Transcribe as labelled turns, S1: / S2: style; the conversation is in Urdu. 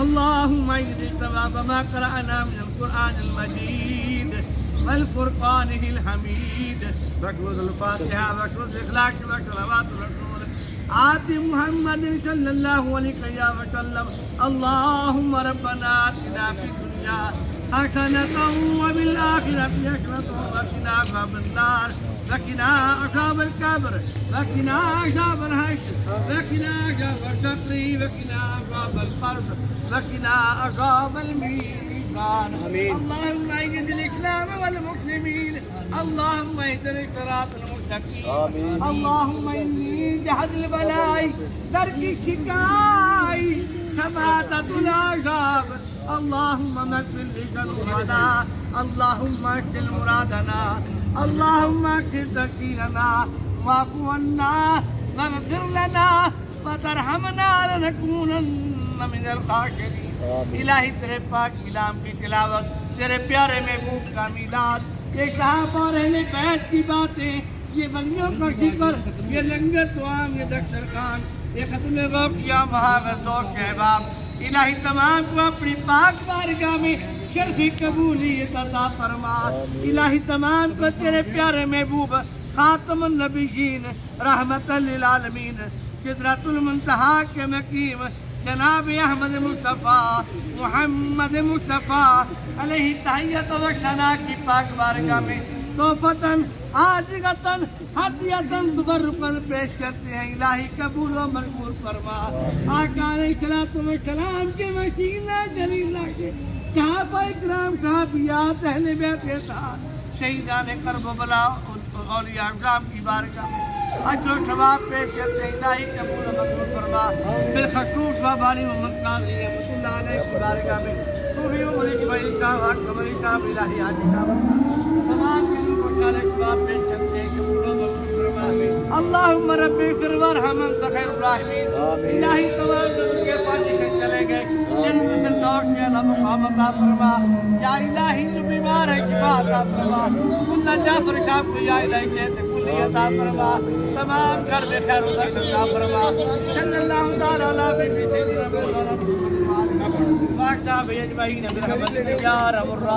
S1: اللهم اجزل ثواب ما قرأنا من القرآن المجيد والفرقانه الحميد واكتب الفاتحة واكتب الإخلاص واكتب صلوات الرسول آت محمد صلى الله عليه وسلم. اللهم ربنا آتنا في الدنيا حسنة وفي الآخرة حسنة وقنا عذاب النار وقنا عذاب القبر وقنا عذاب الحشر وقنا عذاب الشقر وقنا عذاب القبر وقنا عذاب الميزان. اللهم اعز الإسلام والمسلمين. اللهم اهدنا الصراط المستقيم. اللهم إني جهد البلاء ترك الشكاء شماتة العذاب. اللهم اغفر لذنوبنا. اللهم اغفر مرادنا. اللهم اغفر تقصيرنا واعف عنا واغفر لنا وترحمنا لنكونن من الخاسرين. الہی تیرے پاک کلام کی تلاوت، تیرے پیارے محبوب کا میلاد، یہ صحابہ اور اہل بیت کی باتیں، یہ ولیوں کا ذکر، یہ لنگر دعام، یہ دسترخوان، یہ ختم واقعہ محاورت اور احباب، الہی تمام کو اپنی پاک بارگاہ میں شرفی قبولیت عطا فرما. الہی تمام کو تیرے پیارے محبوب خاتم النبیین رحمت للعالمین سدرۃ المنتہا کے مقیم جناب احمد مصطفیٰ محمد مصطفیٰ علیہ تحیت و ثنا کی پاک بارگاہ میں توفتاً حاجتاً ہدیتاً تبرکاً پیش کرتے ہیں. الہی قبول و منظور فرما. آقا علیہ السلام کے وسیلہ جلیلہ کے صحابہ اکرام صحابیات اہل بیت اطہار شہیدان کرب و بلا اولیاء اکرام کی بارگاہ میں اجر و ثواب پیش کرتے ہیں. الہی قبول و منظور فرما. بالخصوص وبالی محمد قاضی رحمۃ اللہ علیہ کی بارگاہ میں توفیق و ملک بھائی صاحب حق ملی صاحب الہی عادی صاحب تمام کی روح کا ثواب پیش کرتے ہیں. قبول و منظور فرما. اللہم ربی اغفر وارحم انت خیر الراحمین. الہی تمام لوگوں کے پاس سے چلے گئے جنت الفردوس میں اللہ مقام عطا فرما. یا الہی جو بیمار ہے شفا عطا فرما. اللہ جعفر صاحب کو یا الہی صحت کلی عطا فرما. تمام گھر میں خیر و برکت عطا فرما. صلی اللہ تعالی علی سیدنا محمد وعلی آلہ وصحبہ اجمعین برحمتک یا ارحم الراحمین.